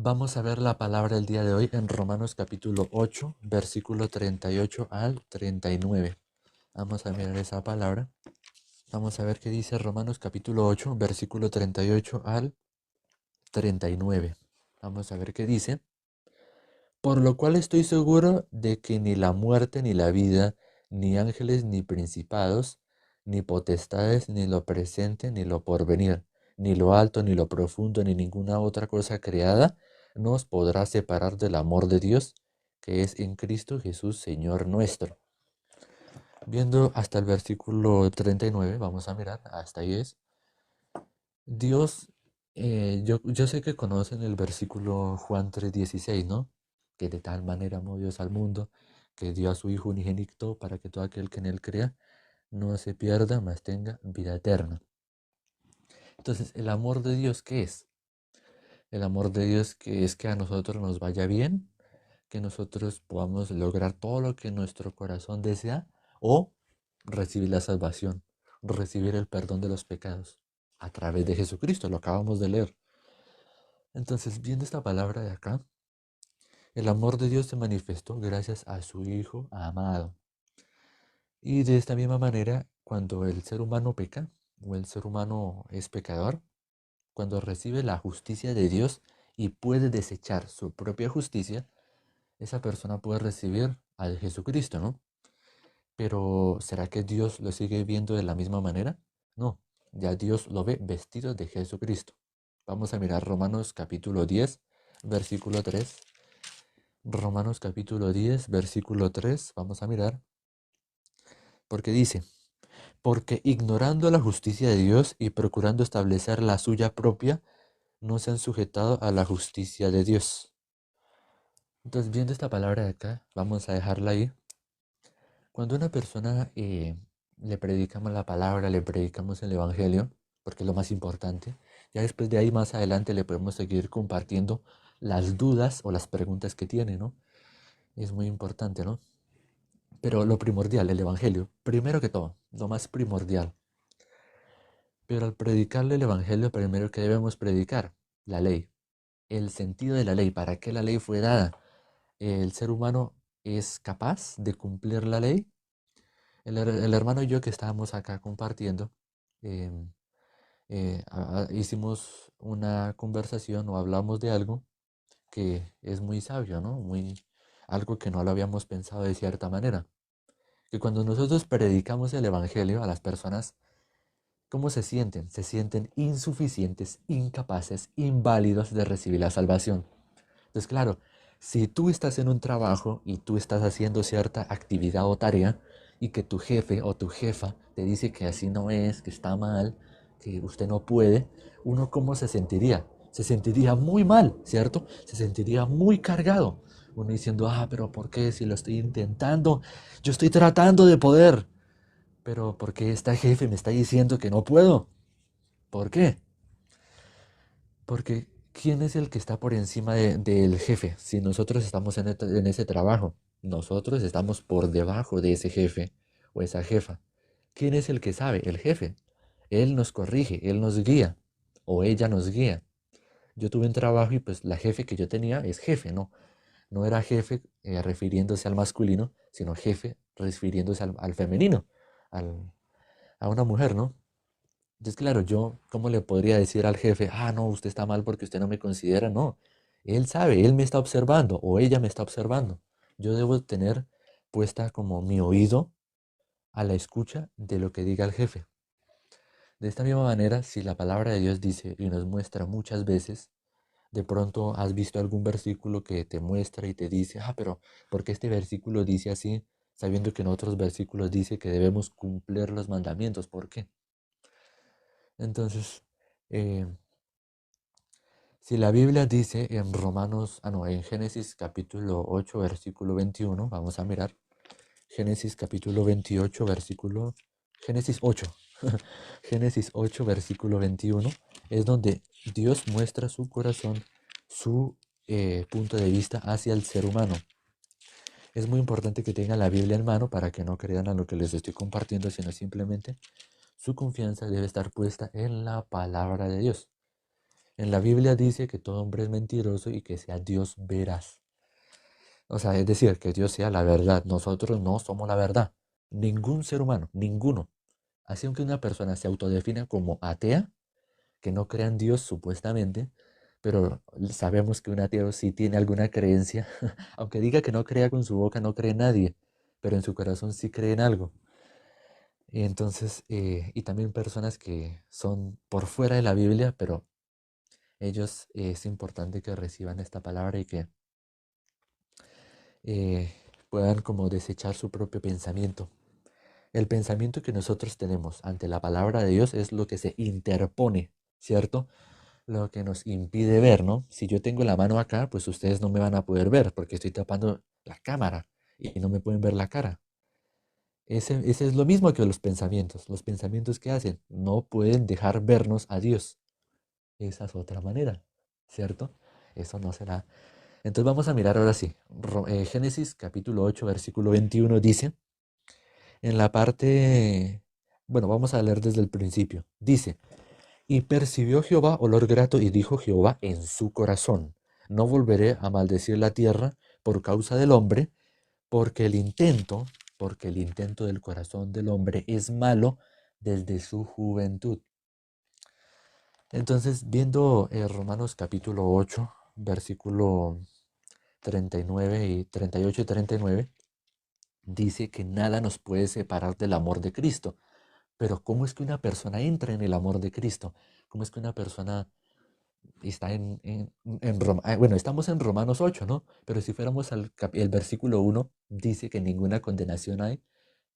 Vamos a ver la palabra del día de hoy en Romanos capítulo 8, versículo 38 al 39. Vamos a mirar esa palabra. Vamos a ver qué dice Romanos capítulo 8, versículo 38 al 39. Vamos a ver qué dice. Por lo cual estoy seguro de que ni la muerte, ni la vida, ni ángeles, ni principados, ni potestades, ni lo presente, ni lo porvenir, ni lo alto, ni lo profundo, ni ninguna otra cosa creada, nos podrá separar del amor de Dios, que es en Cristo Jesús, Señor nuestro. Viendo hasta el versículo 39, vamos a mirar, hasta ahí es. Dios, yo sé que conocen el versículo Juan 3:16, ¿no? Que de tal manera amó Dios al mundo, que dio a su Hijo unigénito para que todo aquel que en él crea no se pierda, mas tenga vida eterna. Entonces, ¿el amor de Dios qué es? El amor de Dios que es que a nosotros nos vaya bien, que nosotros podamos lograr todo lo que nuestro corazón desea o recibir la salvación, recibir el perdón de los pecados a través de Jesucristo, lo acabamos de leer. Entonces, viendo esta palabra de acá, el amor de Dios se manifestó gracias a su Hijo amado. Y de esta misma manera, cuando el ser humano peca o el ser humano es pecador, cuando recibe la justicia de Dios y puede desechar su propia justicia, esa persona puede recibir a Jesucristo, ¿no? Pero ¿será que Dios lo sigue viendo de la misma manera? No, ya Dios lo ve vestido de Jesucristo. Vamos a mirar Romanos capítulo 10, versículo 3. Romanos capítulo 10, versículo 3, vamos a mirar, porque dice, porque ignorando la justicia de Dios y procurando establecer la suya propia, no se han sujetado a la justicia de Dios. Entonces, viendo esta palabra de acá, vamos a dejarla ahí. Cuando una persona le predicamos la palabra, le predicamos el Evangelio, porque es lo más importante, ya después de ahí más adelante le podemos seguir compartiendo las dudas o las preguntas que tiene, ¿no? Es muy importante, ¿no? Pero lo primordial, el Evangelio, primero que todo, lo más primordial. Pero al predicarle el Evangelio, primero que debemos predicar, la ley, el sentido de la ley, para qué la ley fue dada. ¿El ser humano es capaz de cumplir la ley? El hermano y yo que estábamos acá compartiendo, em, hicimos una conversación o hablamos de algo que es muy sabio, ¿no? Algo que no lo habíamos pensado de cierta manera. Que cuando nosotros predicamos el Evangelio a las personas, ¿cómo se sienten? Se sienten insuficientes, incapaces, inválidos de recibir la salvación. Entonces, claro, si tú estás en un trabajo y tú estás haciendo cierta actividad o tarea y que tu jefe o tu jefa te dice que así no es, que está mal, que usted no puede, uno cómo se sentiría? Se sentiría muy mal, ¿cierto? Se sentiría muy cargado. Uno diciendo, pero ¿por qué si lo estoy intentando? Yo estoy tratando de poder, pero ¿por qué esta jefe me está diciendo que no puedo? ¿Por qué? Porque ¿quién es el que está por encima del jefe? Si nosotros estamos en ese trabajo, nosotros estamos por debajo de ese jefe o esa jefa. ¿Quién es el que sabe? El jefe. Él nos corrige, él nos guía o ella nos guía. Yo tuve un trabajo y pues la jefe que yo tenía es jefe, ¿no? No era jefe refiriéndose al masculino, sino jefe refiriéndose al femenino, al- a una mujer, ¿no? Entonces, claro, yo, ¿cómo le podría decir al jefe, no, usted está mal porque usted no me considera? No, él sabe, él me está observando o ella me está observando. Yo debo tener puesta como mi oído a la escucha de lo que diga el jefe. De esta misma manera, si la palabra de Dios dice y nos muestra muchas veces, de pronto has visto algún versículo que te muestra y te dice, pero ¿por qué este versículo dice así? Sabiendo que en otros versículos dice que debemos cumplir los mandamientos. ¿Por qué? Entonces, eh, si la Biblia dice en en Génesis capítulo 8, versículo 21, vamos a mirar. Génesis capítulo 28, Génesis 8. Génesis 8, versículo 21, es donde Dios muestra su corazón, su punto de vista hacia el ser humano. Es muy importante que tengan la Biblia en mano para que no crean a lo que les estoy compartiendo, sino simplemente su confianza debe estar puesta en la palabra de Dios. En la Biblia dice que todo hombre es mentiroso y que sea Dios veraz. O sea, es decir, que Dios sea la verdad. Nosotros no somos la verdad. Ningún ser humano, ninguno. Así aunque una persona se autodefina como atea, que no crea en Dios supuestamente, pero sabemos que un ateo sí tiene alguna creencia, aunque diga que no crea con su boca, no cree en nadie, pero en su corazón sí cree en algo. Y entonces, y también personas que son por fuera de la Biblia, pero ellos es importante que reciban esta palabra y que eh, puedan como desechar su propio pensamiento. El pensamiento que nosotros tenemos ante la palabra de Dios es lo que se interpone, ¿cierto? Lo que nos impide ver, ¿no? Si yo tengo la mano acá, pues ustedes no me van a poder ver porque estoy tapando la cámara y no me pueden ver la cara. Ese es lo mismo que los pensamientos. Los pensamientos que hacen no pueden dejar vernos a Dios. Esa es otra manera, ¿cierto? Eso no será. Entonces vamos a mirar ahora sí. Génesis capítulo 8, versículo 21 dice, en la parte, bueno, vamos a leer desde el principio. Dice, y percibió Jehová olor grato y dijo Jehová en su corazón, no volveré a maldecir la tierra por causa del hombre, porque el intento, porque el intento del corazón del hombre es malo desde su juventud. Entonces, viendo Romanos capítulo 8, versículo 39 y 38 y 39, dice que nada nos puede separar del amor de Cristo. Pero ¿cómo es que una persona entra en el amor de Cristo? ¿Cómo es que una persona está bueno, estamos en Romanos 8, ¿no? Pero si fuéramos al el versículo 1, dice que ninguna condenación hay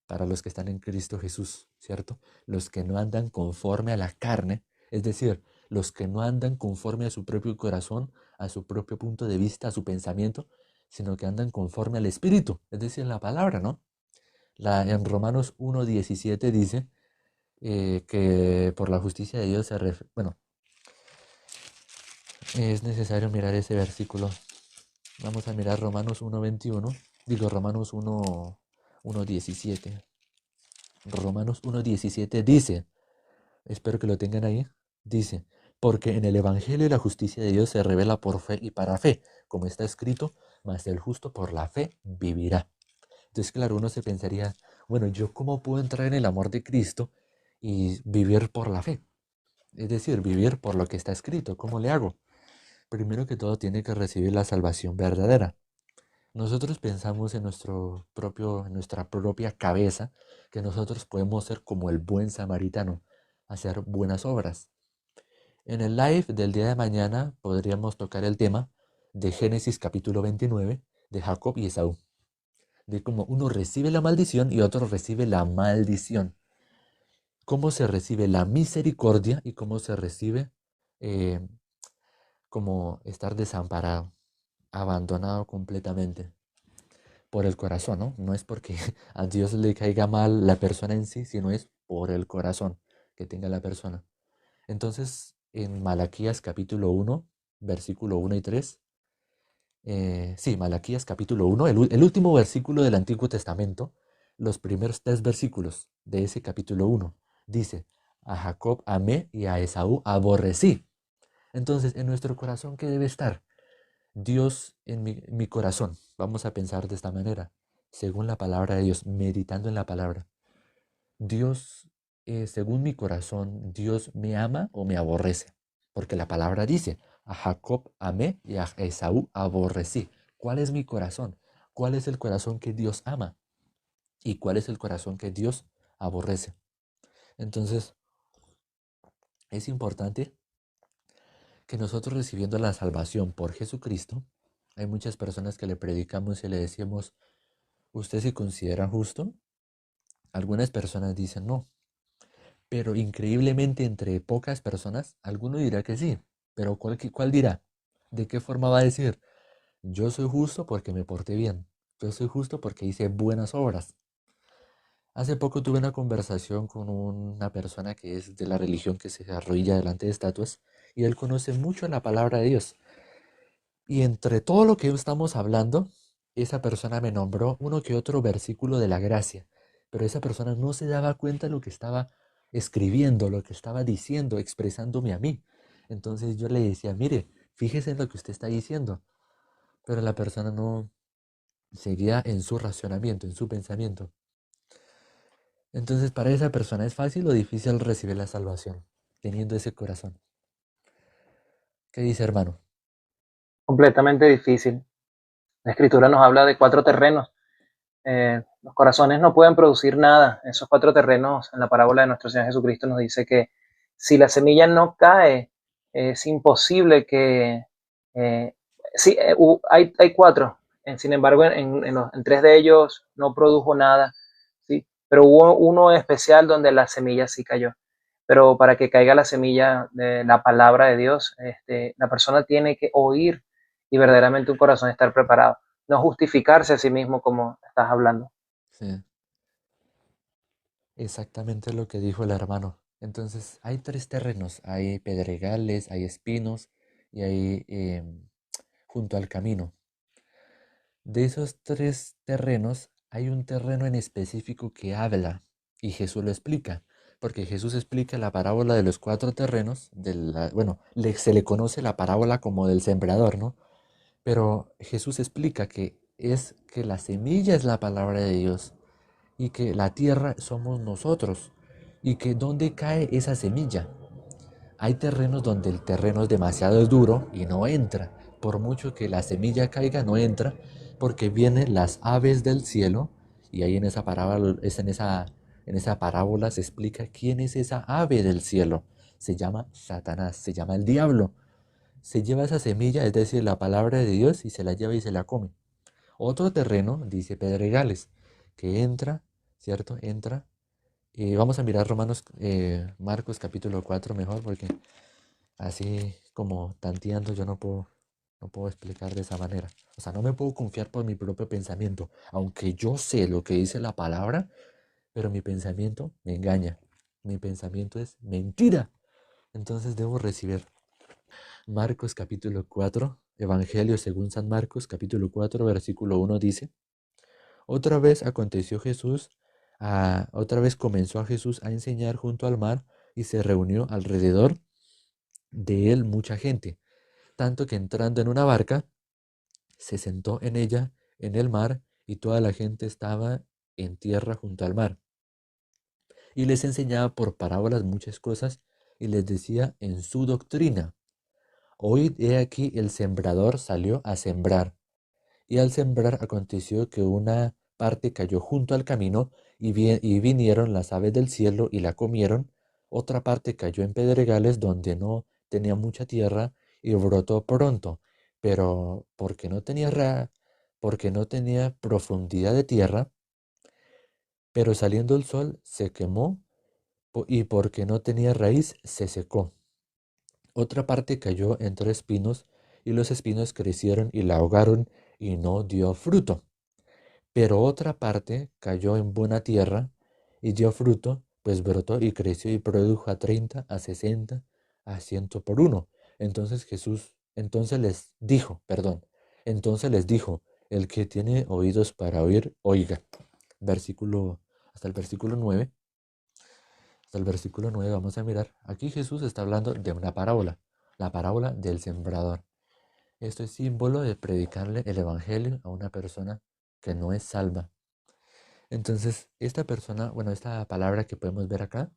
para los que están en Cristo Jesús, ¿cierto? Los que no andan conforme a la carne, es decir, los que no andan conforme a su propio corazón, a su propio punto de vista, a su pensamiento, sino que andan conforme al Espíritu, es decir, la palabra, ¿no? En Romanos 1:17 dice que por la justicia de Dios bueno, es necesario mirar ese versículo. Vamos a mirar Romanos 1:21, digo Romanos 1:17. Romanos 1:17 dice, espero que lo tengan ahí, dice, porque en el Evangelio la justicia de Dios se revela por fe y para fe, como está escrito, mas el justo por la fe vivirá. Entonces, claro, uno se pensaría, bueno, ¿yo cómo puedo entrar en el amor de Cristo y vivir por la fe? Es decir, vivir por lo que está escrito, ¿cómo le hago? Primero que todo tiene que recibir la salvación verdadera. Nosotros pensamos en nuestra propia cabeza que nosotros podemos ser como el buen samaritano, hacer buenas obras. En el live del día de mañana podríamos tocar el tema de Génesis capítulo 29 de Jacob y Esaú, de cómo uno recibe la maldición y otro recibe la maldición. Cómo se recibe la misericordia y cómo se recibe eh, como estar desamparado, abandonado completamente por el corazón, ¿no? No es porque a Dios le caiga mal la persona en sí, sino es por el corazón que tenga la persona. Entonces, en Malaquías capítulo 1, versículo 1 y 3, sí, Malaquías capítulo 1, el último versículo del Antiguo Testamento, los primeros 3 versículos de ese capítulo 1, dice, a Jacob amé y a Esaú aborrecí. Entonces, en nuestro corazón, ¿qué debe estar? Dios en mi corazón. Vamos a pensar de esta manera, según la palabra de Dios, meditando en la palabra. Dios, según mi corazón, ¿Dios me ama o me aborrece? Porque la palabra dice, a Jacob amé y a Esaú aborrecí. ¿Cuál es mi corazón? ¿Cuál es el corazón que Dios ama? ¿Y cuál es el corazón que Dios aborrece? Entonces, es importante que nosotros recibiendo la salvación por Jesucristo, hay muchas personas que le predicamos y le decimos, ¿usted se considera justo? Algunas personas dicen no, pero increíblemente entre pocas personas, alguno dirá que sí, pero ¿cuál dirá? ¿De qué forma va a decir? Yo soy justo porque me porté bien, yo soy justo porque hice buenas obras. Hace poco tuve una conversación con una persona que es de la religión que se arrodilla delante de estatuas y él conoce mucho la palabra de Dios. Y entre todo lo que estamos hablando, esa persona me nombró uno que otro versículo de la gracia, pero esa persona no se daba cuenta de lo que estaba escribiendo, lo que estaba diciendo, expresándome a mí. Entonces yo le decía, mire, fíjese en lo que usted está diciendo, pero la persona no seguía en su racionamiento, en su pensamiento. Entonces para esa persona es fácil o difícil recibir la salvación, teniendo ese corazón. ¿Qué dice, hermano? Completamente difícil. La escritura nos habla de 4 terrenos. Los corazones no pueden producir nada. Esos 4 terrenos, en la parábola de nuestro Señor Jesucristo, nos dice que si la semilla no cae, es imposible que... Eh, sí, hay 4. Sin embargo, en 3 de ellos no produjo nada. ¿sí? Pero hubo uno especial donde la semilla sí cayó. Pero para que caiga la semilla de la palabra de Dios, la persona tiene que oír y verdaderamente un corazón estar preparado. No justificarse a sí mismo como estás hablando. Sí, exactamente lo que dijo el hermano. Entonces hay tres terrenos, hay pedregales, hay espinos y hay junto al camino. De esos tres terrenos, hay un terreno en específico que habla y Jesús lo explica, porque Jesús explica la parábola de los cuatro terrenos, bueno, se le conoce la parábola como del sembrador, ¿no? Pero Jesús explica que es que la semilla es la palabra de Dios y que la tierra somos nosotros y que dónde cae esa semilla. Hay terrenos donde el terreno es demasiado duro y no entra. Por mucho que la semilla caiga, no entra porque vienen las aves del cielo y ahí en esa parábola se explica quién es esa ave del cielo. Se llama Satanás, se llama el diablo. Se lleva esa semilla, es decir, la palabra de Dios y se la lleva y se la come. Otro terreno, dice Pedregales, que entra, ¿cierto? Entra. Vamos a mirar Marcos capítulo 4 mejor porque así como tanteando, yo no puedo explicar de esa manera. O sea, no me puedo confiar por mi propio pensamiento. Aunque yo sé lo que dice la palabra, pero mi pensamiento me engaña. Mi pensamiento es mentira. Entonces debo recibir Marcos capítulo 4, Evangelio según San Marcos capítulo 4, versículo 1 dice, otra vez comenzó a Jesús a enseñar junto al mar y se reunió alrededor de él mucha gente tanto que entrando en una barca, se sentó en ella, en el mar, y toda la gente estaba en tierra junto al mar. Y les enseñaba por parábolas muchas cosas, y les decía en su doctrina, oíd, he aquí el sembrador salió a sembrar. Y al sembrar aconteció que una parte cayó junto al camino, y vinieron las aves del cielo y la comieron. Otra parte cayó en pedregales donde no tenía mucha tierra y brotó pronto, pero porque no tenía profundidad de tierra, pero saliendo el sol se quemó y porque no tenía raíz se secó. Otra parte cayó entre espinos y los espinos crecieron y la ahogaron y no dio fruto. Pero otra parte cayó en buena tierra y dio fruto, pues brotó y creció y produjo a 30, a 60, a 100 por uno. Entonces les dijo, el que tiene oídos para oír, oiga. Versículo, hasta el versículo 9, hasta el versículo 9 vamos a mirar. Aquí Jesús está hablando de una parábola, la parábola del sembrador. Esto es símbolo de predicarle el evangelio a una persona que no es salva. Entonces, esta persona, bueno, esta palabra que podemos ver acá,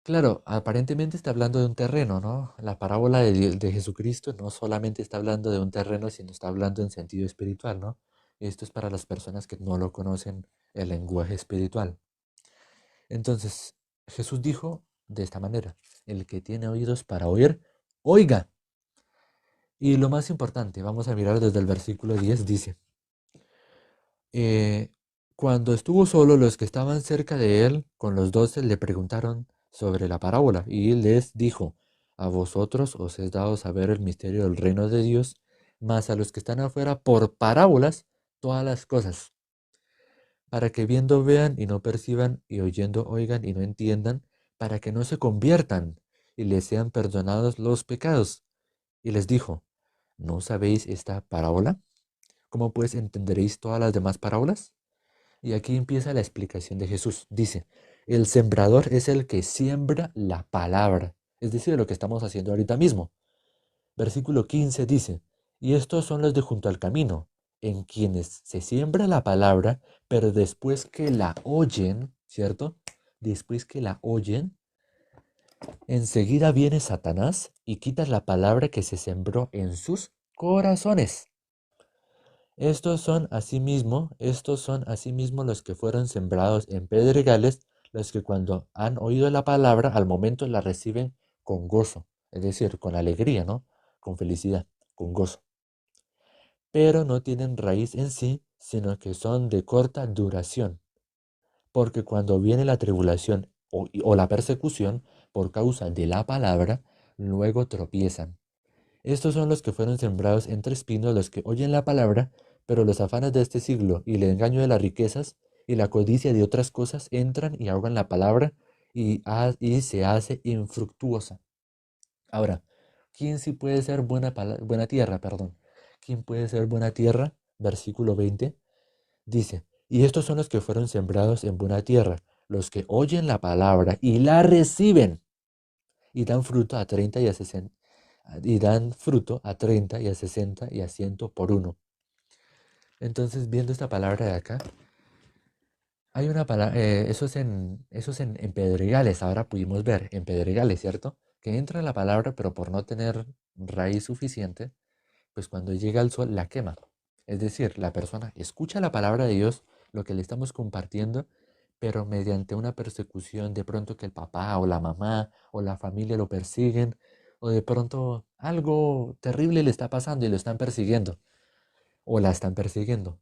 claro, aparentemente está hablando de un terreno, ¿no? La parábola de Jesucristo no solamente está hablando de un terreno, sino está hablando en sentido espiritual, ¿no? Esto es para las personas que no lo conocen el lenguaje espiritual. Entonces, Jesús dijo de esta manera, el que tiene oídos para oír, oiga. Y lo más importante, vamos a mirar desde el versículo 10, dice, Eh, cuando estuvo solo, los que estaban cerca de él, con los 12, le preguntaron sobre la parábola, y él les dijo, a vosotros os es dado saber el misterio del reino de Dios, mas a los que están afuera, por parábolas, todas las cosas, para que viendo vean y no perciban, y oyendo oigan y no entiendan, para que no se conviertan y les sean perdonados los pecados. Y les dijo, ¿no sabéis esta parábola? ¿Cómo pues entenderéis todas las demás parábolas? Y aquí empieza la explicación de Jesús. Dice, el sembrador es el que siembra la palabra. es decir, lo que estamos haciendo ahorita mismo. Versículo 15 dice, y estos son los de junto al camino, en quienes se siembra la palabra, pero después que la oyen, ¿cierto? Después que la oyen, enseguida viene Satanás y quita la palabra que se sembró en sus corazones. Estos son asimismo los que fueron sembrados en pedregales, los que cuando han oído la palabra, al momento la reciben con gozo, es decir, con alegría, ¿no? Con felicidad, con gozo. Pero no tienen raíz en sí, sino que son de corta duración, porque cuando viene la tribulación o la persecución por causa de la palabra, luego tropiezan. Estos son los que fueron sembrados entre espinos, los que oyen la palabra, pero los afanes de este siglo y el engaño de las riquezas y la codicia de otras cosas entran y ahogan la palabra y se hace infructuosa. Ahora, ¿quién sí puede ser buena tierra? Perdón. ¿Quién puede ser buena tierra? Versículo 20 dice, y estos son los que fueron sembrados en buena tierra, los que oyen la palabra y la reciben y dan fruto a 30 y a 60, y dan fruto a 30 y a 60 y a 100 por uno. Entonces, viendo esta palabra de acá, hay una palabra, en pedregales, ahora pudimos ver, en pedregales, ¿cierto? Que entra la palabra, pero por no tener raíz suficiente, pues cuando llega el sol la quema. Es decir, la persona escucha la palabra de Dios, lo que le estamos compartiendo, pero mediante una persecución, de pronto que el papá o la mamá o la familia lo persiguen, o de pronto algo terrible le está pasando y lo están persiguiendo, o la están persiguiendo.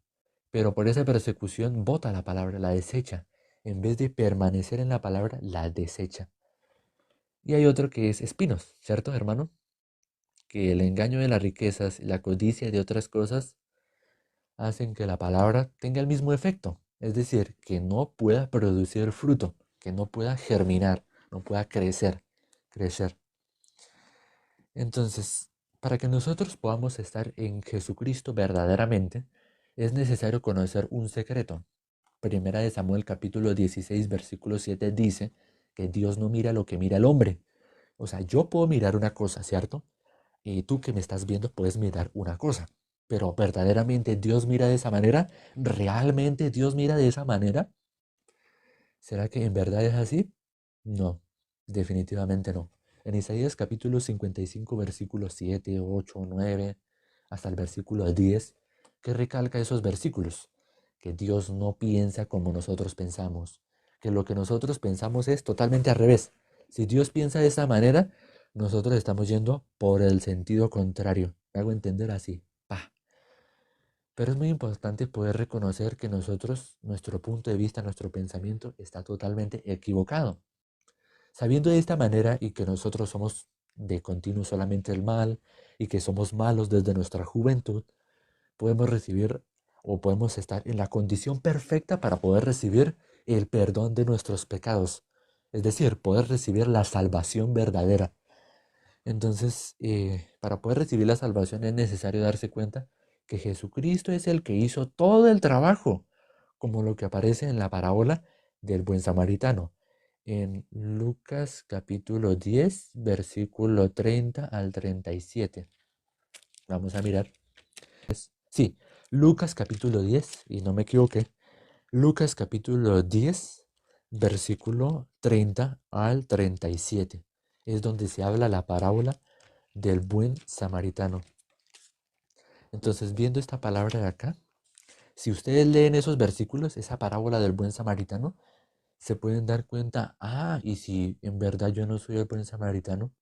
Pero por esa persecución bota la palabra, la desecha. En vez de permanecer en la palabra, la desecha. Y hay otro que es espinos, ¿cierto, hermano? Que el engaño de las riquezas y la codicia de otras cosas hacen que la palabra tenga el mismo efecto, es decir, que no pueda producir fruto, que no pueda germinar, no pueda crecer. Entonces, para que nosotros podamos estar en Jesucristo verdaderamente, es necesario conocer un secreto. Primera de Samuel capítulo 16 versículo 7 dice que Dios no mira lo que mira el hombre. O sea, yo puedo mirar una cosa, ¿cierto? Y tú que me estás viendo puedes mirar una cosa. Pero verdaderamente Dios mira de esa manera. ¿Realmente Dios mira de esa manera? ¿Será que en verdad es así? No, definitivamente no. En Isaías capítulo 55, versículos 7, 8, 9, hasta el versículo 10, que recalca esos versículos, que Dios no piensa como nosotros pensamos, que lo que nosotros pensamos es totalmente al revés. Si Dios piensa de esa manera, nosotros estamos yendo por el sentido contrario. Me hago entender así. Pa. Pero es muy importante poder reconocer que nosotros, nuestro punto de vista, nuestro pensamiento está totalmente equivocado. Sabiendo de esta manera y que nosotros somos de continuo solamente el mal y que somos malos desde nuestra juventud, podemos recibir o podemos estar en la condición perfecta para poder recibir el perdón de nuestros pecados. Es decir, poder recibir la salvación verdadera. Entonces, para poder recibir la salvación es necesario darse cuenta que Jesucristo es el que hizo todo el trabajo, como lo que aparece en la parábola del buen samaritano, en Lucas capítulo 10, versículo 30 al 37. Vamos a mirar. Sí, Lucas capítulo 10, y no me equivoqué, Lucas capítulo 10, versículo 30 al 37. Es donde se habla la parábola del buen samaritano. Entonces, viendo esta palabra de acá, si ustedes leen esos versículos, esa parábola del buen samaritano, se pueden dar cuenta, y si en verdad yo no soy el buen samaritano,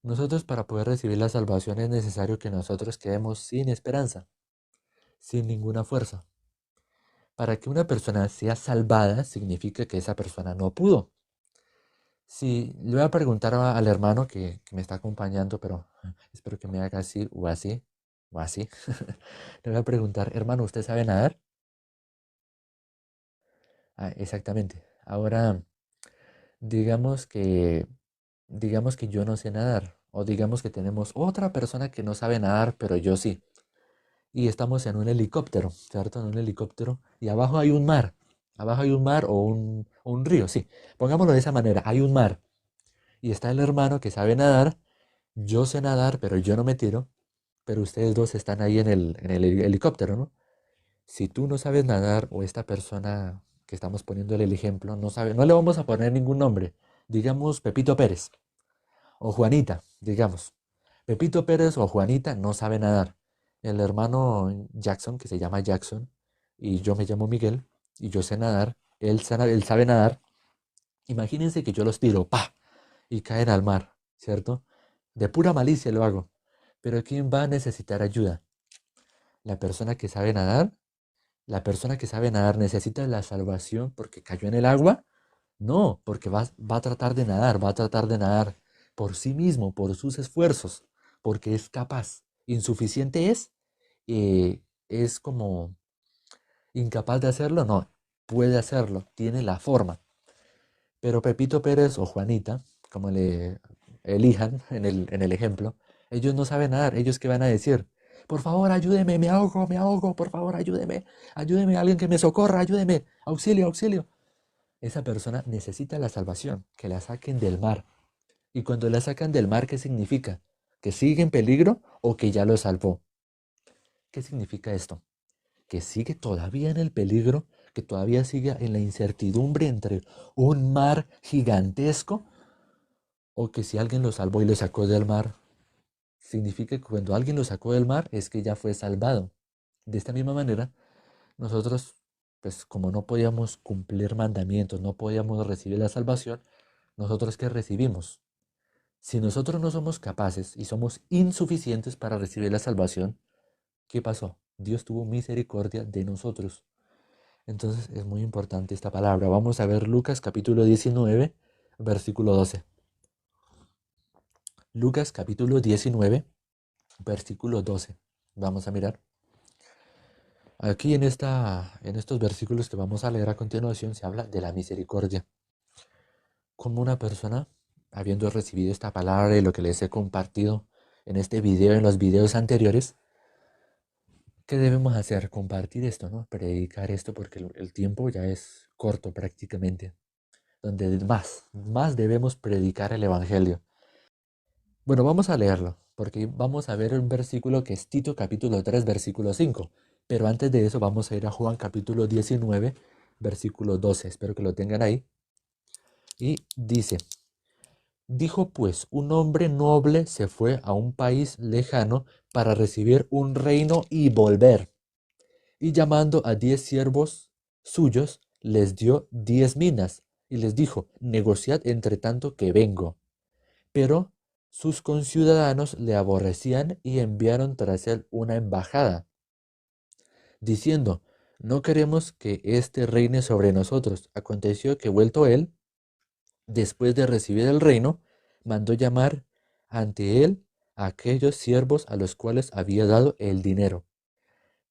nosotros para poder recibir la salvación es necesario que nosotros quedemos sin esperanza, sin ninguna fuerza. Para que una persona sea salvada significa que esa persona no pudo. Si le voy a preguntar al hermano que me está acompañando, pero espero que me haga así o así, o así. Le voy a preguntar, hermano, ¿usted sabe nadar? Exactamente. Ahora, digamos que, digamos que yo no sé nadar, o digamos que tenemos otra persona que no sabe nadar, pero yo sí. Y estamos en un helicóptero, ¿cierto? En un helicóptero, y abajo hay un mar. Abajo hay un mar o un río, sí. Pongámoslo de esa manera, hay un mar. Y está el hermano que sabe nadar, yo sé nadar, pero yo no me tiro, pero ustedes dos están ahí en el helicóptero, ¿no? Si tú no sabes nadar o esta persona que estamos poniéndole el ejemplo no sabe, no le vamos a poner ningún nombre, digamos Pepito Pérez o Juanita, digamos. Pepito Pérez o Juanita no sabe nadar. El hermano Jackson, que se llama Jackson, y yo me llamo Miguel, y yo sé nadar, él sabe nadar. Imagínense que yo los tiro, ¡pa! Y caen al mar, ¿cierto? De pura malicia lo hago. Pero ¿quién va a necesitar ayuda? ¿La persona que sabe nadar? ¿La persona que sabe nadar necesita la salvación porque cayó en el agua? No, porque va a tratar de nadar, va a tratar de nadar por sí mismo, por sus esfuerzos, porque es capaz. Insuficiente es como incapaz de hacerlo, no, puede hacerlo, tiene la forma. Pero Pepito Pérez o Juanita, como le elijan en el ejemplo, ellos no saben nadar, ellos qué van a decir, por favor ayúdeme, me ahogo, por favor ayúdeme, ayúdeme, alguien que me socorra, ayúdeme, auxilio, auxilio. Esa persona necesita la salvación, que la saquen del mar. Y cuando la sacan del mar, ¿qué significa? ¿Que sigue en peligro o que ya lo salvó? ¿Qué significa esto? Que sigue todavía en el peligro, que todavía sigue en la incertidumbre entre un mar gigantesco o que si alguien lo salvó y lo sacó del mar, significa que cuando alguien lo sacó del mar es que ya fue salvado. De esta misma manera, nosotros, pues como no podíamos cumplir mandamientos, no podíamos recibir la salvación, nosotros ¿qué recibimos? Si nosotros no somos capaces y somos insuficientes para recibir la salvación, ¿qué pasó? Dios tuvo misericordia de nosotros. Entonces es muy importante esta palabra. Vamos a ver Lucas capítulo 19, versículo 12. Lucas capítulo 19, versículo 12. Vamos a mirar. Aquí en estos versículos que vamos a leer a continuación se habla de la misericordia. Como una persona, habiendo recibido esta palabra y lo que les he compartido en este video, en los videos anteriores, ¿qué debemos hacer? Compartir esto, ¿no? Predicar esto porque el tiempo ya es corto prácticamente. Donde más debemos predicar el Evangelio. Bueno, vamos a leerlo, porque vamos a ver un versículo que es Tito capítulo 3, versículo 5. Pero antes de eso vamos a ir a Juan capítulo 19, versículo 12. Espero que lo tengan ahí. Y dice, dijo pues, un hombre noble se fue a un país lejano para recibir un reino y volver. Y llamando a 10 siervos suyos, les dio 10 minas y les dijo, negociad entre tanto que vengo. Pero sus conciudadanos le aborrecían y enviaron tras él una embajada, diciendo, no queremos que éste reine sobre nosotros. Aconteció que vuelto él, después de recibir el reino, mandó llamar ante él a aquellos siervos a los cuales había dado el dinero,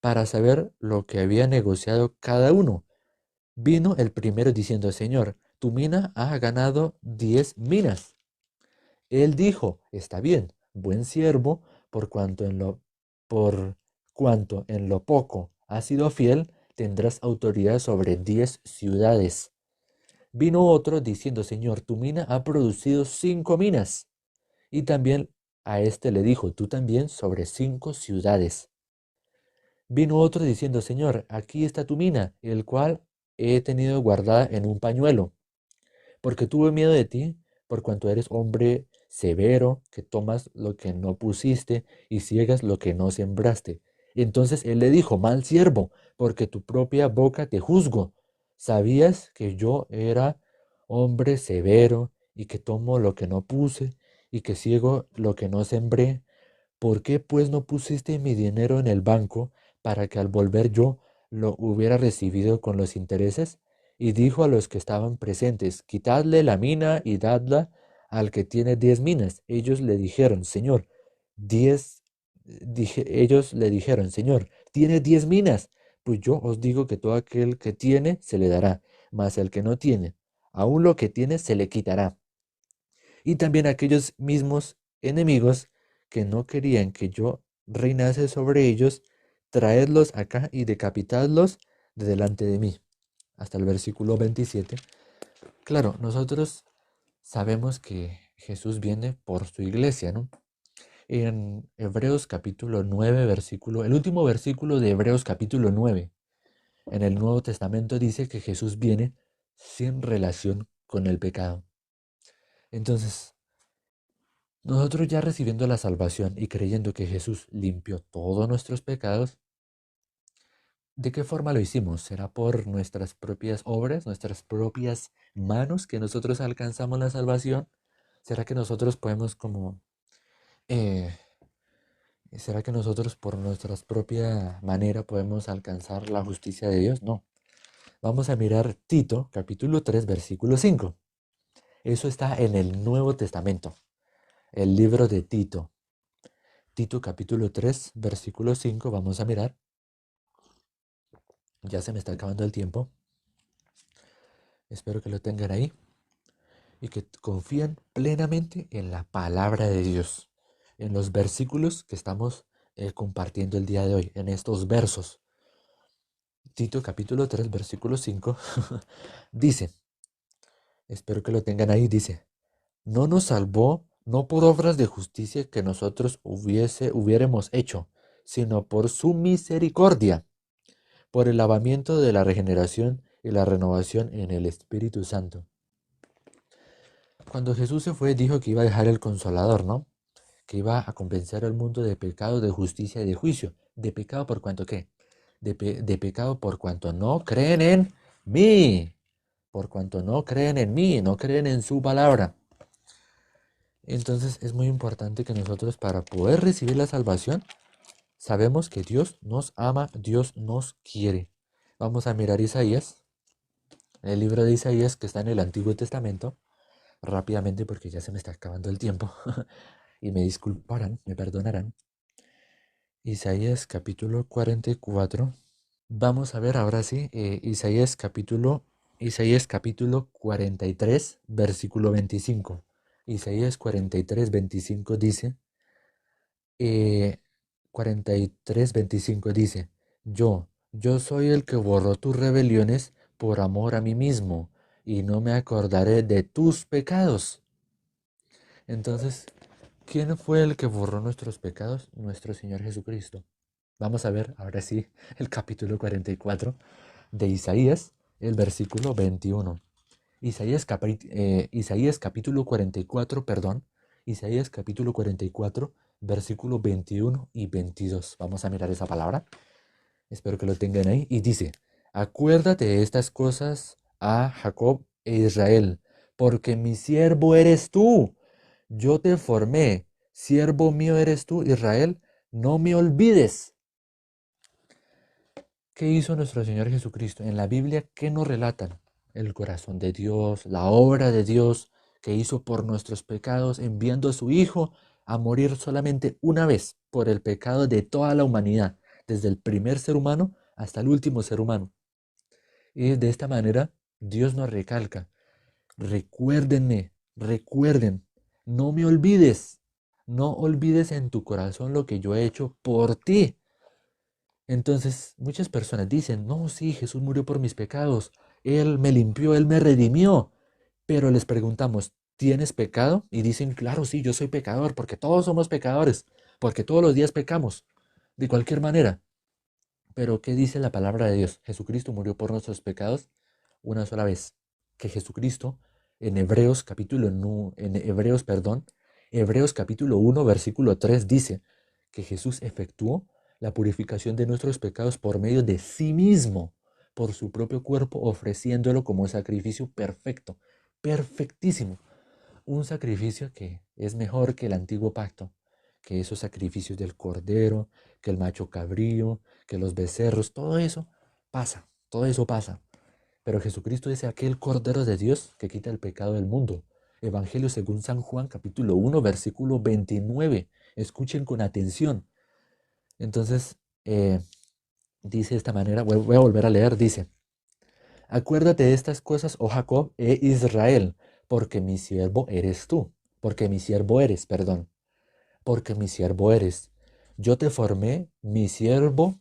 para saber lo que había negociado cada uno. Vino el primero diciendo, Señor, tu mina ha ganado 10 minas. Él dijo, está bien, buen siervo, por cuanto en lo poco has sido fiel, tendrás autoridad sobre 10 ciudades. Vino otro diciendo, Señor, tu mina ha producido 5 minas. Y también a este le dijo, tú también sobre 5 ciudades. Vino otro diciendo, Señor, aquí está tu mina, el cual he tenido guardada en un pañuelo, porque tuve miedo de ti, por cuanto eres hombre severo, que tomas lo que no pusiste y ciegas lo que no sembraste. Entonces él le dijo, mal siervo, porque tu propia boca te juzgo. ¿Sabías que yo era hombre severo y que tomo lo que no puse y que ciego lo que no sembré? ¿Por qué pues no pusiste mi dinero en el banco para que al volver yo lo hubiera recibido con los intereses? Y dijo a los que estaban presentes, quitadle la mina y dadla al que tiene 10 minas. Ellos le dijeron, Señor, tiene 10 minas. Pues yo os digo que todo aquel que tiene se le dará, mas el que no tiene, aún lo que tiene se le quitará. Y también aquellos mismos enemigos que no querían que yo reinase sobre ellos, traedlos acá y decapitadlos de delante de mí. Hasta el versículo 27. Claro, nosotros sabemos que Jesús viene por su iglesia, ¿no? En Hebreos capítulo 9, el último versículo de Hebreos capítulo 9, en el Nuevo Testamento dice que Jesús viene sin relación con el pecado. Entonces, nosotros ya recibiendo la salvación y creyendo que Jesús limpió todos nuestros pecados, ¿de qué forma lo hicimos? ¿Será por nuestras propias obras, nuestras propias manos que nosotros alcanzamos la salvación? ¿Será que nosotros podemos eh, ¿será que nosotros por nuestra propia manera podemos alcanzar la justicia de Dios? No. Vamos a mirar Tito, capítulo 3, versículo 5. Eso está en el Nuevo Testamento, el libro de Tito. Tito, capítulo 3, versículo 5. Vamos a mirar. Ya se me está acabando el tiempo. Espero que lo tengan ahí y que confíen plenamente en la palabra de Dios, en los versículos que estamos compartiendo el día de hoy, en estos versos. Tito capítulo 3, versículo 5, dice, espero que lo tengan ahí, dice, no nos salvó no por obras de justicia que nosotros hubiéramos hecho, sino por su misericordia, por el lavamiento de la regeneración y la renovación en el Espíritu Santo. Cuando Jesús se fue, dijo que iba a dejar el Consolador, ¿no? Que iba a convencer al mundo de pecado, de justicia y de juicio. ¿De pecado por cuanto qué? De pecado por cuanto no creen en mí. Por cuanto no creen en mí, no creen en su palabra. Entonces es muy importante que nosotros para poder recibir la salvación, sabemos que Dios nos ama, Dios nos quiere. Vamos a mirar Isaías, el libro de Isaías que está en el Antiguo Testamento, rápidamente porque ya se me está acabando el tiempo y me disculparán, me perdonarán. Isaías capítulo 44. Vamos a ver ahora sí, Isaías capítulo 43, versículo 25. Isaías 43, 25 dice, eh, 43, 25 dice, yo soy el que borró tus rebeliones por amor a mí mismo, y no me acordaré de tus pecados. Entonces, ¿quién fue el que borró nuestros pecados? Nuestro Señor Jesucristo. Vamos a ver ahora sí el capítulo 44 de Isaías, el versículo 21. Isaías capítulo 44, perdón. Isaías capítulo 44, versículo 21 y 22. Vamos a mirar esa palabra. Espero que lo tengan ahí. Y dice, acuérdate de estas cosas a Jacob e Israel, porque mi siervo eres tú. Yo te formé, siervo mío eres tú, Israel, no me olvides. ¿Qué hizo nuestro Señor Jesucristo? En la Biblia, ¿qué nos relatan? El corazón de Dios, la obra de Dios que hizo por nuestros pecados, enviando a su Hijo a morir solamente una vez por el pecado de toda la humanidad, desde el primer ser humano hasta el último ser humano. Y de esta manera, Dios nos recalca, recuerden, no me olvides, no olvides en tu corazón lo que yo he hecho por ti. Entonces, muchas personas dicen, no, sí, Jesús murió por mis pecados, Él me limpió, Él me redimió. Pero les preguntamos, ¿tienes pecado? Y dicen, claro, sí, yo soy pecador, porque todos somos pecadores, porque todos los días pecamos, de cualquier manera. Pero, ¿qué dice la palabra de Dios? Jesucristo murió por nuestros pecados una sola vez. Que Jesucristo, en Hebreos capítulo, en Hebreos, perdón, Hebreos capítulo 1, versículo 3 dice que Jesús efectuó la purificación de nuestros pecados por medio de sí mismo, por su propio cuerpo, ofreciéndolo como sacrificio perfecto, perfectísimo. Un sacrificio que es mejor que el antiguo pacto, que esos sacrificios del cordero, que el macho cabrío, que los becerros, todo eso pasa. Pero Jesucristo es aquel cordero de Dios que quita el pecado del mundo. Evangelio según San Juan, capítulo 1, versículo 29. Escuchen con atención. Entonces, dice de esta manera, voy a volver a leer, dice, acuérdate de estas cosas, oh Jacob e Israel, porque mi siervo eres tú, porque mi siervo eres, perdón, porque mi siervo eres. Yo te formé, mi siervo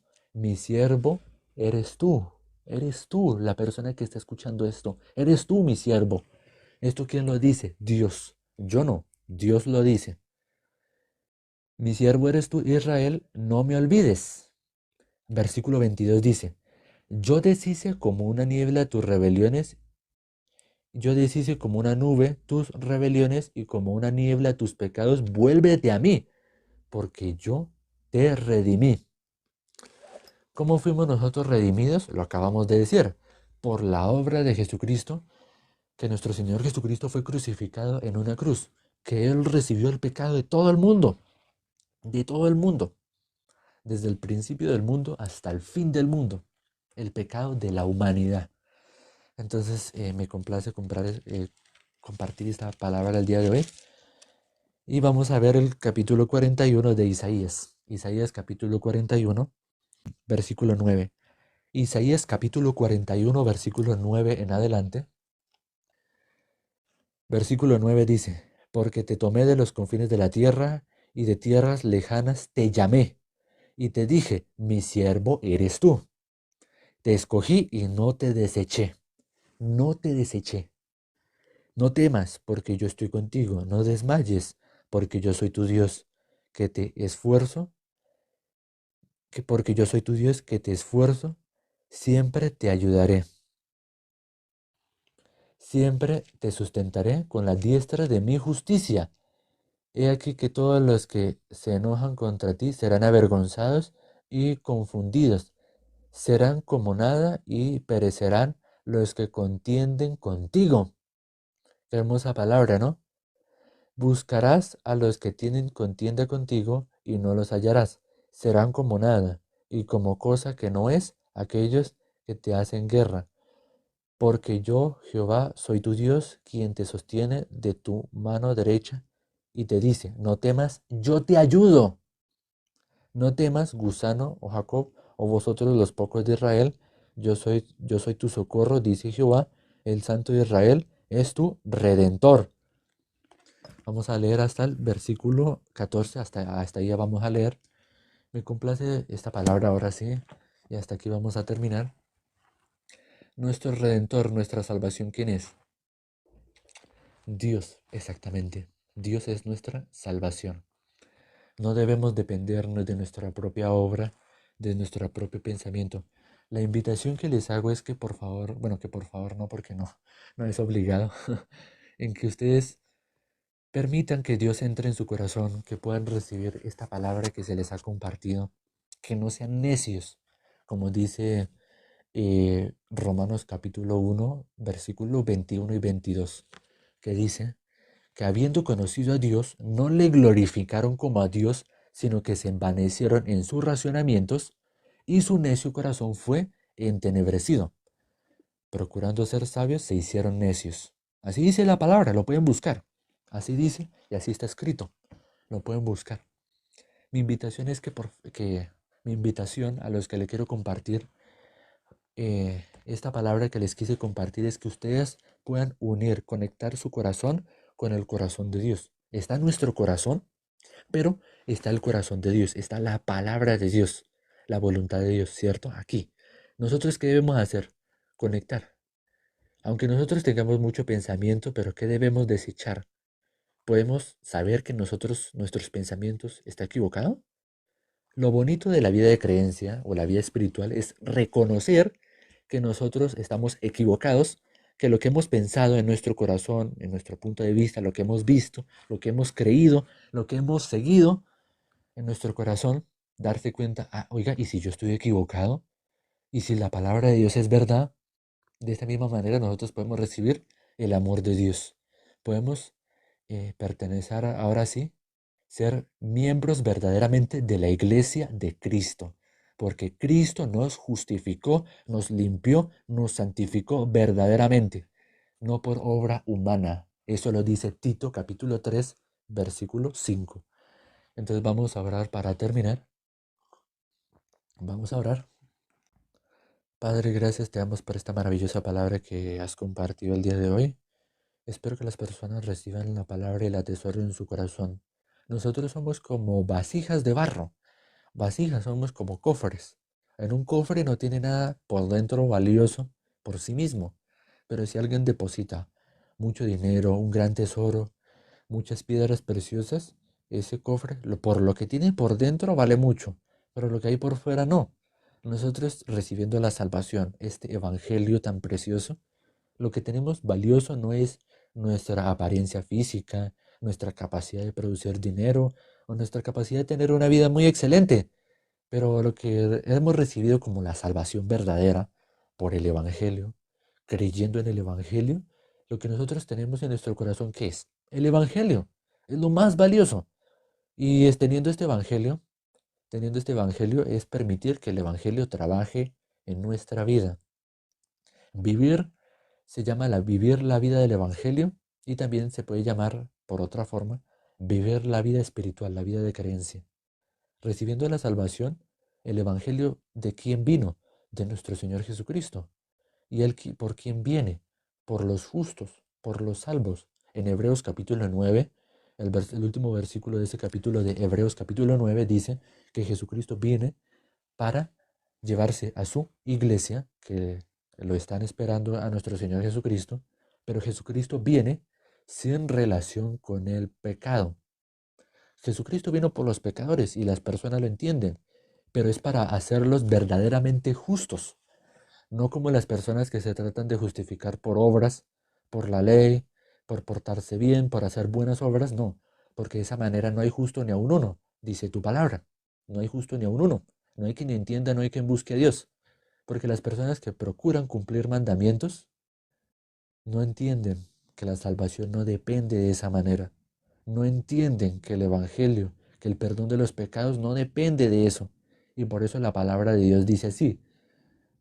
eres tú, la persona que está escuchando esto, eres tú mi siervo. ¿Esto quién lo dice? Dios, yo no. Dios lo dice. Mi siervo eres tú, Israel, no me olvides. Versículo 22 dice, yo deshice como una niebla tus rebeliones, yo deshice como una nube tus rebeliones y como una niebla tus pecados, vuélvete a mí, porque yo te redimí. ¿Cómo fuimos nosotros redimidos? Lo acabamos de decir, por la obra de Jesucristo, que nuestro Señor Jesucristo fue crucificado en una cruz, que Él recibió el pecado de todo el mundo, desde el principio del mundo hasta el fin del mundo, el pecado de la humanidad. Entonces me complace compartir esta palabra el día de hoy. Y vamos a ver el capítulo 41 de Isaías. Isaías capítulo 41, versículo 9. Isaías capítulo 41, versículo 9 en adelante. Versículo 9 dice, porque te tomé de los confines de la tierra y de tierras lejanas te llamé y te dije, mi siervo eres tú. Te escogí y no te deseché. No te deseché. No temas, porque yo estoy contigo. No desmayes, porque yo soy tu Dios, que te esfuerzo, porque yo soy tu Dios, que te esfuerzo, siempre te ayudaré. Siempre te sustentaré con la diestra de mi justicia. He aquí que todos los que se enojan contra ti serán avergonzados y confundidos. Serán como nada y perecerán los que contienden contigo. Qué hermosa palabra, ¿no? Buscarás a los que tienen contienda contigo y no los hallarás. Serán como nada y como cosa que no es aquellos que te hacen guerra. Porque yo, Jehová, soy tu Dios, quien te sostiene de tu mano derecha y te dice, no temas, yo te ayudo. No temas, gusano o Jacob, o vosotros los pocos de Israel, yo soy tu socorro, dice Jehová, el Santo de Israel es tu redentor. Vamos a leer hasta el versículo 14, hasta ahí ya vamos a leer. Me complace esta palabra ahora sí, y hasta aquí vamos a terminar. Nuestro redentor, nuestra salvación, ¿quién es? Dios, exactamente. Dios es nuestra salvación. No debemos dependernos de nuestra propia obra, de nuestro propio pensamiento. La invitación que les hago es que por favor, bueno, que por favor no, porque no es obligado, en que ustedes permitan que Dios entre en su corazón, que puedan recibir esta palabra que se les ha compartido, que no sean necios, como dice Romanos capítulo 1, versículos 21 y 22, que dice que habiendo conocido a Dios, no le glorificaron como a Dios, sino que se envanecieron en sus racionamientos, y su necio corazón fue entenebrecido. Procurando ser sabios, se hicieron necios. Así dice la palabra, lo pueden buscar. Así dice y así está escrito. Lo pueden buscar. Mi invitación es mi invitación a los que le quiero compartir esta palabra que les quise compartir es que ustedes puedan unir, conectar su corazón con el corazón de Dios. Está nuestro corazón, pero está el corazón de Dios, está la palabra de Dios, la voluntad de Dios, ¿cierto? Aquí. ¿Nosotros qué debemos hacer? Conectar. Aunque nosotros tengamos mucho pensamiento, pero ¿qué debemos desechar? ¿Podemos saber que nuestros pensamientos, está equivocado? Lo bonito de la vida de creencia o la vida espiritual es reconocer que nosotros estamos equivocados, que lo que hemos pensado en nuestro corazón, en nuestro punto de vista, lo que hemos visto, lo que hemos creído, lo que hemos seguido en nuestro corazón, darse cuenta, ah, oiga, ¿y si yo estoy equivocado? ¿Y si la palabra de Dios es verdad? De esta misma manera nosotros podemos recibir el amor de Dios. Podemos pertenecer ahora sí, ser miembros verdaderamente de la iglesia de Cristo. Porque Cristo nos justificó, nos limpió, nos santificó verdaderamente, no por obra humana. Eso lo dice Tito capítulo 3, versículo 5. Entonces vamos a orar para terminar. Vamos a orar. Padre, gracias te damos por esta maravillosa palabra que has compartido el día de hoy. Espero que las personas reciban la palabra y la atesoren en su corazón. Nosotros somos como vasijas de barro. Vasijas somos como cofres. En un cofre no tiene nada por dentro valioso por sí mismo. Pero si alguien deposita mucho dinero, un gran tesoro, muchas piedras preciosas, ese cofre, por lo que tiene por dentro vale mucho, pero lo que hay por fuera no. Nosotros recibiendo la salvación, este evangelio tan precioso, lo que tenemos valioso no es nuestra apariencia física, nuestra capacidad de producir dinero o nuestra capacidad de tener una vida muy excelente, pero lo que hemos recibido como la salvación verdadera por el Evangelio, creyendo en el Evangelio, lo que nosotros tenemos en nuestro corazón, ¿qué es? El Evangelio, es lo más valioso. Y teniendo este Evangelio es permitir que el Evangelio trabaje en nuestra vida. Vivir se llama vivir la vida del Evangelio y también se puede llamar, por otra forma, vivir la vida espiritual, la vida de creencia. Recibiendo la salvación, el Evangelio de quién vino, de nuestro Señor Jesucristo. ¿Y él por quién viene? Por los justos, por los salvos. En Hebreos capítulo 9, el último versículo de ese capítulo de Hebreos capítulo 9 dice que Jesucristo viene para llevarse a su iglesia, que lo están esperando a nuestro Señor Jesucristo, pero Jesucristo viene sin relación con el pecado. Jesucristo vino por los pecadores y las personas lo entienden, pero es para hacerlos verdaderamente justos, no como las personas que se tratan de justificar por obras, por la ley, por portarse bien, por hacer buenas obras, no, porque de esa manera no hay justo ni a un uno, dice tu palabra, no hay justo ni a un uno, no hay quien entienda, no hay quien busque a Dios, porque las personas que procuran cumplir mandamientos no entienden que la salvación no depende de esa manera. No entienden que el Evangelio, que el perdón de los pecados no depende de eso. Y por eso la palabra de Dios dice así.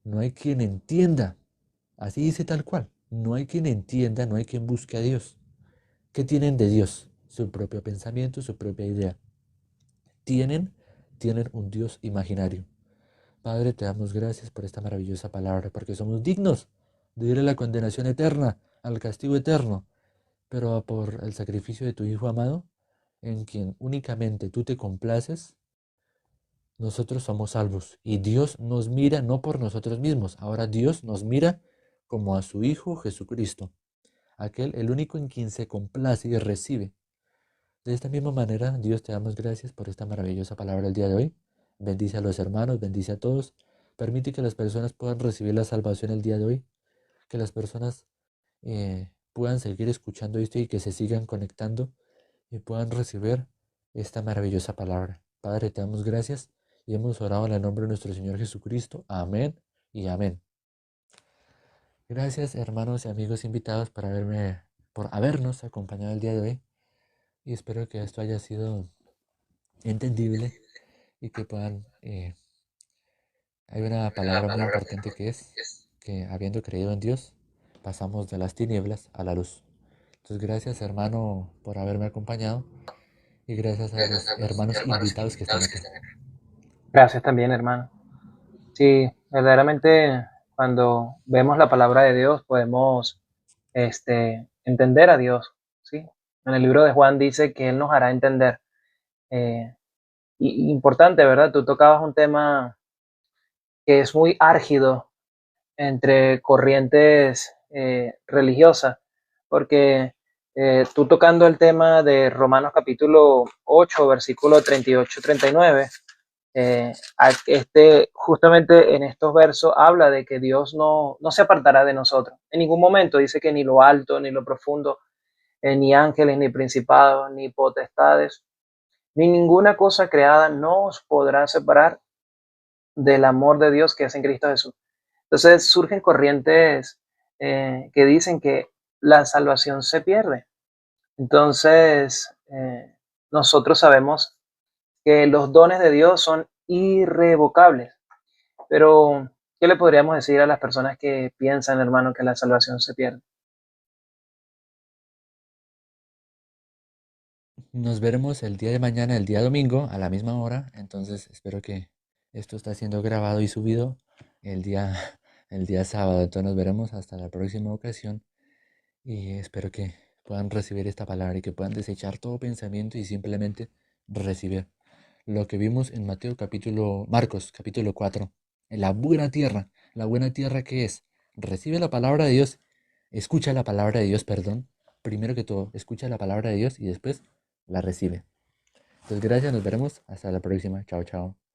No hay quien entienda. Así dice tal cual. No hay quien entienda, no hay quien busque a Dios. ¿Qué tienen de Dios? Su propio pensamiento, su propia idea. Tienen, tienen un Dios imaginario. Padre, te damos gracias por esta maravillosa palabra, porque somos dignos de ir a la condenación eterna, al castigo eterno, pero por el sacrificio de tu Hijo amado, en quien únicamente tú te complaces, nosotros somos salvos. Y Dios nos mira no por nosotros mismos, ahora Dios nos mira como a su Hijo Jesucristo, aquel, el único en quien se complace y recibe. De esta misma manera, Dios, te damos gracias por esta maravillosa palabra el día de hoy. Bendice a los hermanos, bendice a todos. Permite que las personas puedan recibir la salvación el día de hoy, que las personas puedan seguir escuchando esto y que se sigan conectando y puedan recibir esta maravillosa palabra. Padre, te damos gracias y hemos orado en el nombre de nuestro Señor Jesucristo. Amén y amén. Gracias, hermanos y amigos invitados por habernos acompañado el día de hoy y espero que esto haya sido entendible y que puedan... hay una palabra muy importante que es que habiendo creído en Dios, pasamos de las tinieblas a la luz. Entonces, gracias hermano por haberme acompañado y gracias a los hermanos invitados que están acá. Gracias también, hermano. Sí, verdaderamente cuando vemos la palabra de Dios podemos entender a Dios, ¿sí? En el libro de Juan dice que Él nos hará entender. Y importante, ¿verdad? Tú tocabas un tema que es muy álgido entre corrientes religiosas, porque tú tocando el tema de Romanos capítulo 8, versículo 38-39, justamente en estos versos habla de que Dios no se apartará de nosotros. En ningún momento dice que ni lo alto, ni lo profundo, ni ángeles, ni principados, ni potestades, ni ninguna cosa creada nos podrá separar del amor de Dios que es en Cristo Jesús. Entonces surgen corrientes que dicen que la salvación se pierde. Entonces, nosotros sabemos que los dones de Dios son irrevocables. Pero, ¿qué le podríamos decir a las personas que piensan, hermano, que la salvación se pierde? Nos veremos el día de mañana, el día domingo, a la misma hora. Entonces espero que esto está siendo grabado y subido el día, el día sábado. Entonces nos veremos hasta la próxima ocasión y espero que puedan recibir esta palabra y que puedan desechar todo pensamiento y simplemente recibir lo que vimos en Marcos capítulo 4, en la buena tierra que es, recibe la palabra de Dios, escucha la palabra de Dios, perdón, primero que todo, escucha la palabra de Dios y después la recibe. Entonces, gracias, nos veremos. Hasta la próxima. Chao, chao.